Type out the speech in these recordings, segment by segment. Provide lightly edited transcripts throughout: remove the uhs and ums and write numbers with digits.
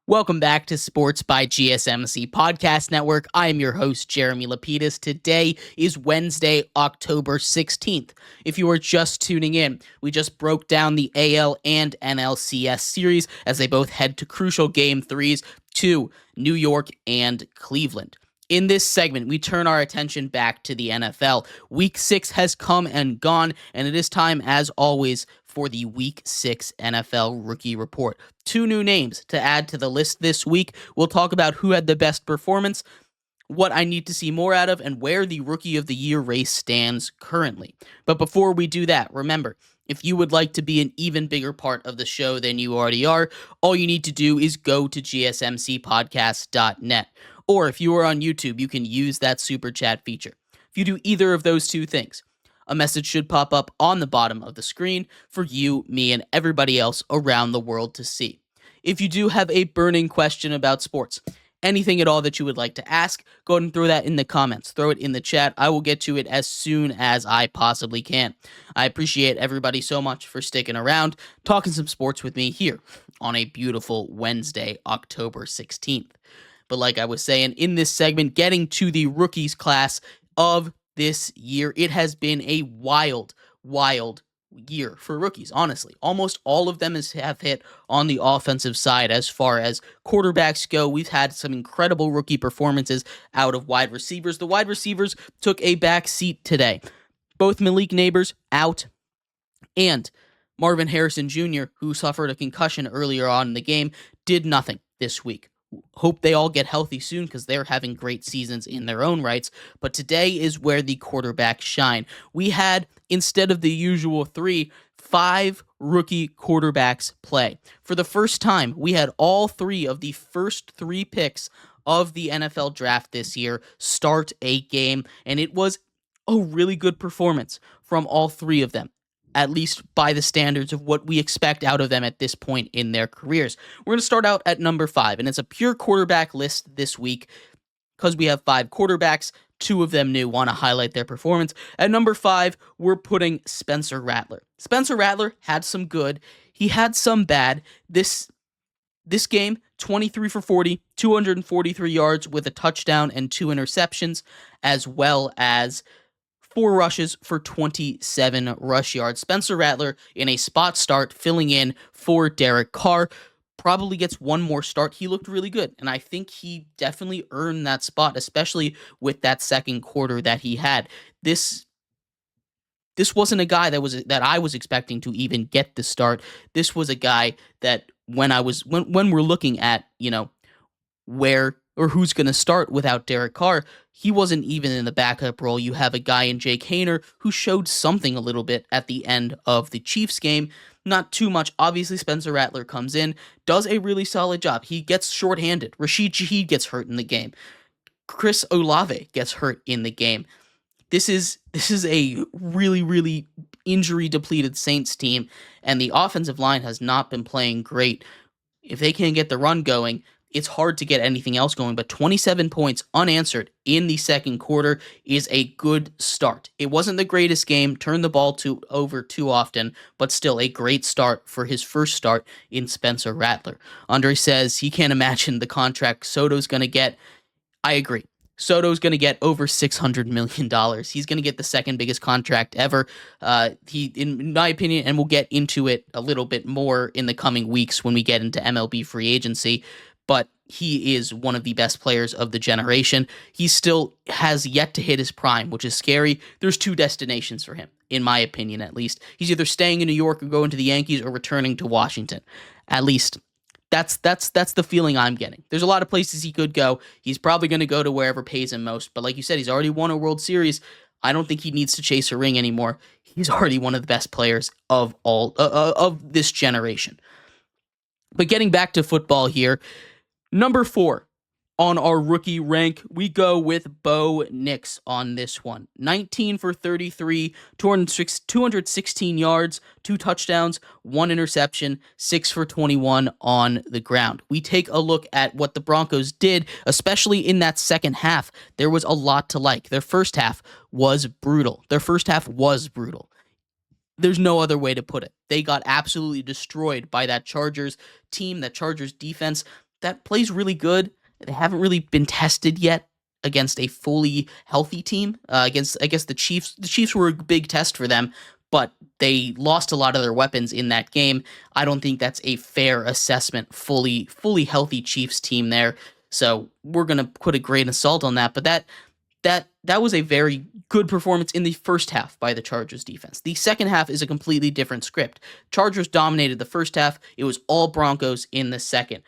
Welcome back to Sports by GSMC Podcast Network. I am your host, Jeremy Lapidus. Today is Wednesday, October 16th. If you are just tuning in, we just broke down the AL and NLCS series as they both head to crucial Game 3s to New York and Cleveland. In this segment, we turn our attention back to the NFL. Week 6 has come and gone, and it is time, as always, for the Week 6 NFL Rookie Report. 2 new names to add to the list this week. We'll talk about who had the best performance, what I need to see more out of, and where the Rookie of the Year race stands currently. But before we do that, remember, if you would like to be an even bigger part of the show than you already are, all you need to do is go to gsmcpodcast.net. Or if you are on YouTube, you can use that super chat feature. If you do either of those two things, a message should pop up on the bottom of the screen for you, me, and everybody else around the world to see. If you do have a burning question about sports, anything at all that you would like to ask, go ahead and throw that in the comments. Throw it in the chat. I will get to it as soon as I possibly can. I appreciate everybody so much for sticking around, talking some sports with me here on a beautiful Wednesday, October 16th. But like I was saying, in this segment, getting to the rookies class of this year, it has been a wild year for rookies, honestly. Almost all of them have hit on the offensive side as far as quarterbacks go. We've had some incredible rookie performances out of wide receivers. The wide receivers took a back seat today. Both Malik Neighbors out, and Marvin Harrison Jr., who suffered a concussion earlier on in the game, did nothing this week. Hope they all get healthy soon because they're having great seasons in their own rights. But today is where the quarterbacks shine. We had, instead of the usual 3, 5 rookie quarterbacks play. For the first time, we had all 3 of the first 3 picks of the NFL draft this year start a game, and it was a really good performance from all 3 of them, at least by the standards of what we expect out of them at this point in their careers. We're going to start out at number 5, and it's a pure quarterback list this week because we have 5 quarterbacks, 2 of them new, want to highlight their performance. At number 5, we're putting Spencer Rattler. Spencer Rattler had some good. He had some bad. This game, 23 for 40, 243 yards with a touchdown and 2 interceptions, as well as 4 rushes for 27 rush yards. Spencer Rattler in a spot start, filling in for Derek Carr. Probably gets one more start. He looked really good, and I think he definitely earned that spot, especially with that second quarter that he had. This wasn't a guy that I was expecting to even get the start. This was a guy that when we're looking at, where or who's going to start without Derek Carr, he wasn't even in the backup role. You have a guy in Jake Haener who showed something a little bit at the end of the Chiefs game. Not too much. Obviously, Spencer Rattler comes in, does a really solid job. He gets shorthanded. Rashid Shaheed gets hurt in the game. Chris Olave gets hurt in the game. This is a really injury-depleted Saints team, and the offensive line has not been playing great. If they can't get the run going, it's hard to get anything else going, but 27 points unanswered in the second quarter is a good start. It wasn't the greatest game, turned the ball over too often, but still a great start for his first start in Spencer Rattler. Andre says he can't imagine the contract Soto's going to get. I agree. Soto's going to get over $600 million. He's going to get the second biggest contract ever. In my opinion, and we'll get into it a little bit more in the coming weeks when we get into MLB free agency, but he is one of the best players of the generation. He still has yet to hit his prime, which is scary. There's 2 destinations for him, in my opinion at least. He's either staying in New York or going to the Yankees or returning to Washington. At least that's the feeling I'm getting. There's a lot of places he could go. He's probably going to go to wherever pays him most. But like you said, he's already won a World Series. I don't think he needs to chase a ring anymore. He's already one of the best players of all of this generation. But getting back to football here, number 4 on our rookie rank, we go with Bo Nix on this one. 19 for 33, 216 yards, 2 touchdowns, 1 interception, 6 for 21 on the ground. We take a look at what the Broncos did, especially in that second half. There was a lot to like. Their first half was brutal. There's no other way to put it. They got absolutely destroyed by that Chargers team, that Chargers defense. that plays really good. They haven't really been tested yet against a fully healthy team. Against, I guess, the Chiefs. The Chiefs were a big test for them, but they lost a lot of their weapons in that game. I don't think that's a fair assessment. Fully healthy Chiefs team there. So we're gonna put a grain of salt on that. But that was a very good performance in the first half by the Chargers defense. The second half is a completely different script. Chargers dominated the first half. It was all Broncos in the second.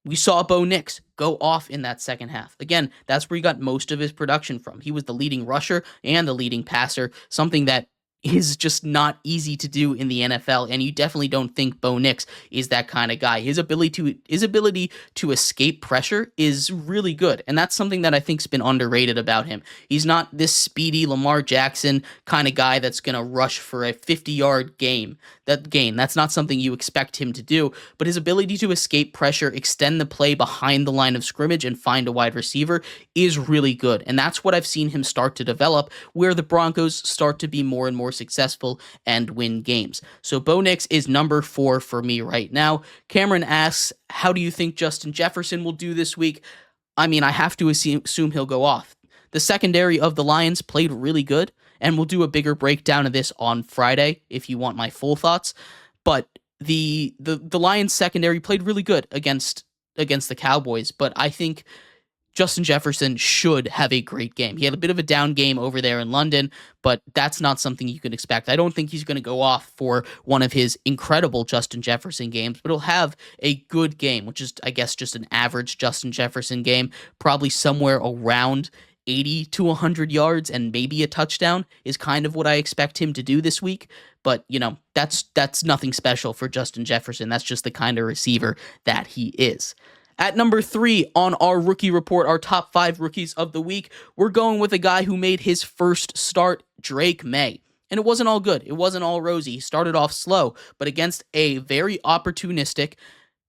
We saw Bo Nix go off in that second half. Again, that's where he got most of his production from. He was the leading rusher and the leading passer, something that is just not easy to do in the NFL, and you definitely don't think Bo Nix is that kind of guy. His ability to escape pressure is really good, and that's something that I think's been underrated about him. He's not this speedy Lamar Jackson kind of guy that's going to rush for a 50-yard gain. That's not something you expect him to do, but his ability to escape pressure, extend the play behind the line of scrimmage, and find a wide receiver is really good, and that's what I've seen him start to develop, where the Broncos start to be more and more successful and win games. So Bo Nix is number 4 for me right now. Cameron asks, how do you think Justin Jefferson will do this week? I mean, I have to assume he'll go off. The secondary of the Lions played really good, and we'll do a bigger breakdown of this on Friday if you want my full thoughts. But the Lions secondary played really good against the Cowboys, but I think Justin Jefferson should have a great game. He had a bit of a down game over there in London, but that's not something you can expect. I don't think he's going to go off for one of his incredible Justin Jefferson games, but he'll have a good game, which is, I guess, just an average Justin Jefferson game, probably somewhere around 80 to 100 yards and maybe a touchdown is kind of what I expect him to do this week. But, that's nothing special for Justin Jefferson. That's just the kind of receiver that he is. At number 3 on our rookie report, our top 5 rookies of the week, we're going with a guy who made his first start, Drake May. And it wasn't all good. It wasn't all rosy. He started off slow, but against a very opportunistic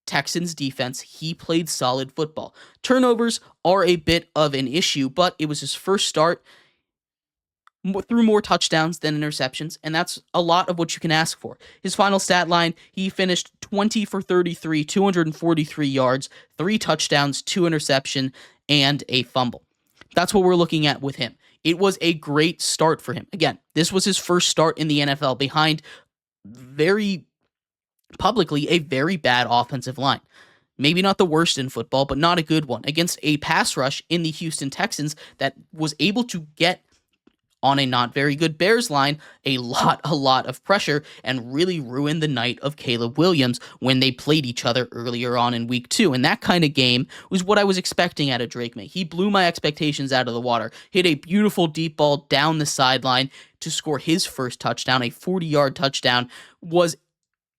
Texans defense, he played solid football. Turnovers are a bit of an issue, but it was his first start. Threw more touchdowns than interceptions, and that's a lot of what you can ask for. His final stat line, he finished 20 for 33, 243 yards, 3 touchdowns, 2 interception, and a fumble. That's what we're looking at with him. It was a great start for him. Again, this was his first start in the NFL behind very publicly a very bad offensive line. Maybe not the worst in football, but not a good one. Against a pass rush in the Houston Texans that was able to get on a not very good Bears line a lot of pressure and really ruined the night of Caleb Williams when they played each other earlier on in week 2. And that kind of game was what I was expecting out of Drake May. He blew my expectations out of the water, hit a beautiful deep ball down the sideline to score his first touchdown, a 40-yard touchdown, was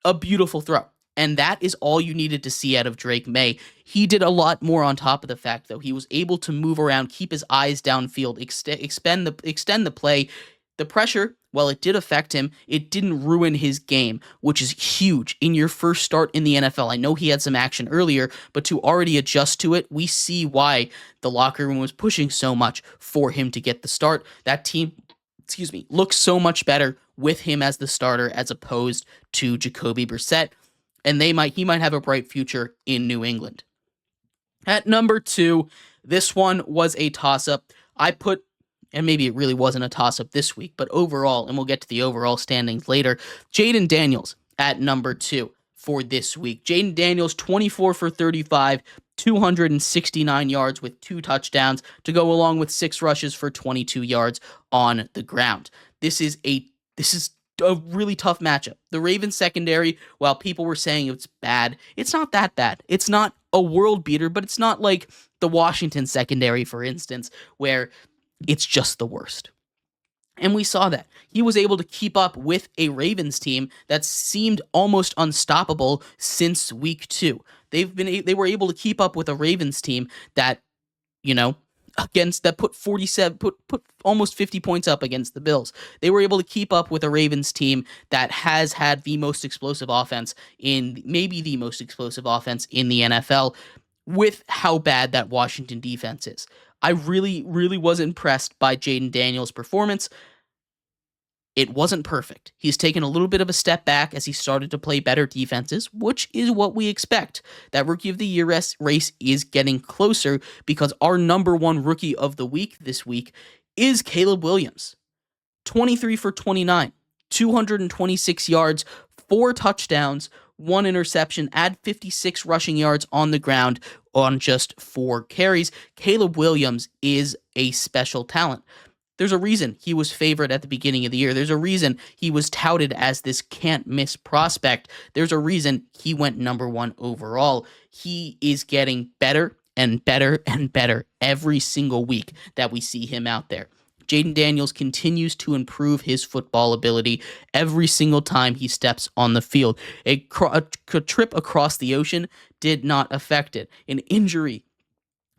a beautiful throw. And that is all you needed to see out of Drake May. He did a lot more on top of the fact, though. He was able to move around, keep his eyes downfield, extend the play. The pressure, while it did affect him, it didn't ruin his game, which is huge in your first start in the NFL. I know he had some action earlier, but to already adjust to it, we see why the locker room was pushing so much for him to get the start. That team, looks so much better with him as the starter as opposed to Jacoby Brissett. And he might have a bright future in New England. At number 2, this one was a toss-up. And maybe it really wasn't a toss-up this week, but overall, and we'll get to the overall standings later, Jayden Daniels at number 2 for this week. Jayden Daniels, 24 for 35, 269 yards with 2 touchdowns to go along with 6 rushes for 22 yards on the ground. This is a really tough matchup. The Ravens secondary, while people were saying it's bad, it's not that bad. It's not a world beater, but it's not like the Washington secondary, for instance, where it's just the worst. And we saw that. He was able to keep up with a Ravens team that seemed almost unstoppable since week 2. They were able to keep up with a Ravens team that, put almost 50 points up against the Bills. They were able to keep up with a Ravens team that has had the most explosive offense maybe the most explosive offense in the NFL with how bad that Washington defense is. I really, really was impressed by Jayden Daniels' performance. It wasn't perfect. He's taken a little bit of a step back as he started to play better defenses, which is what we expect. That Rookie of the Year race is getting closer because our number one Rookie of the Week this week is Caleb Williams. 23 for 29, 226 yards, 4 touchdowns, 1 interception, add 56 rushing yards on the ground on just 4 carries. Caleb Williams is a special talent. There's a reason he was favored at the beginning of the year. There's a reason he was touted as this can't-miss prospect. There's a reason he went number 1 overall. He is getting better and better and better every single week that we see him out there. Jaden Daniels continues to improve his football ability every single time he steps on the field. A trip across the ocean did not affect it. An injury,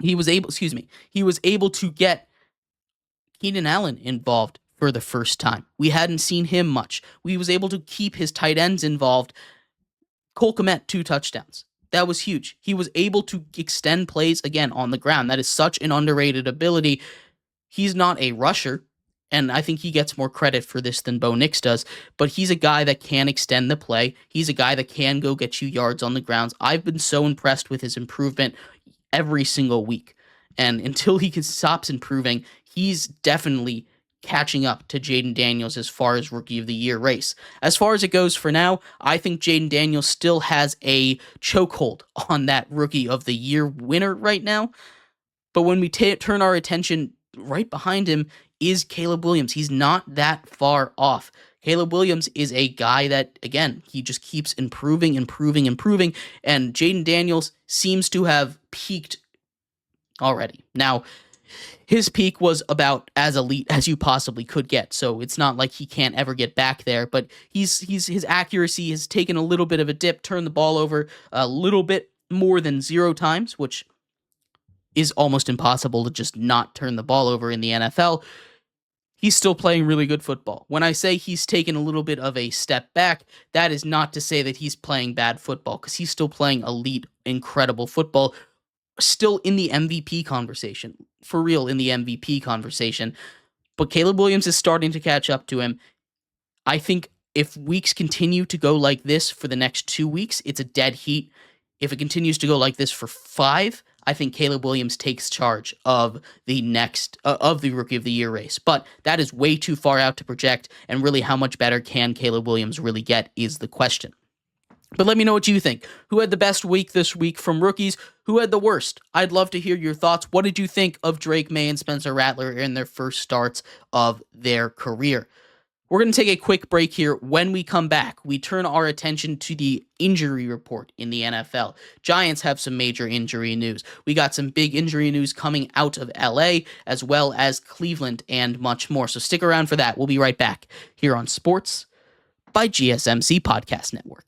he was able to get Keenan Allen involved for the first time. We hadn't seen him much. We was able to keep his tight ends involved. Cole Kmet, 2 touchdowns. That was huge. He was able to extend plays again on the ground. That is such an underrated ability. He's not a rusher, and I think he gets more credit for this than Bo Nix does, but he's a guy that can extend the play. He's a guy that can go get you yards on the grounds. I've been so impressed with his improvement every single week, and until he stops improving, he's definitely catching up to Jaden Daniels as far as Rookie of the Year race. As far as it goes for now, I think Jaden Daniels still has a chokehold on that Rookie of the Year winner right now, but when we turn our attention right behind him is Caleb Williams. He's not that far off. Caleb Williams is a guy that, again, he just keeps improving, and Jaden Daniels seems to have peaked already. Now, his peak was about as elite as you possibly could get, so it's not like he can't ever get back there, but his accuracy has taken a little bit of a dip, turned the ball over a little bit more than 0 times, which is almost impossible to just not turn the ball over in the NFL. He's still playing really good football. When I say he's taken a little bit of a step back, that is not to say that he's playing bad football, because he's still playing elite, incredible football, still in the MVP conversation, for real in the MVP conversation. But Caleb Williams is starting to catch up to him. I think if weeks continue to go like this for the next 2 weeks, it's a dead heat. If it continues to go like this for 5, I think Caleb Williams takes charge of the Rookie of the Year race. But that is way too far out to project, and really how much better can Caleb Williams really get is the question. But let me know what you think. Who had the best week this week from rookies? Who had the worst? I'd love to hear your thoughts. What did you think of Drake May and Spencer Rattler in their first starts of their career? We're going to take a quick break here. When we come back, we turn our attention to the injury report in the NFL. Giants have some major injury news. We got some big injury news coming out of LA, as well as Cleveland and much more. So stick around for that. We'll be right back here on Sports by GSMC Podcast Network.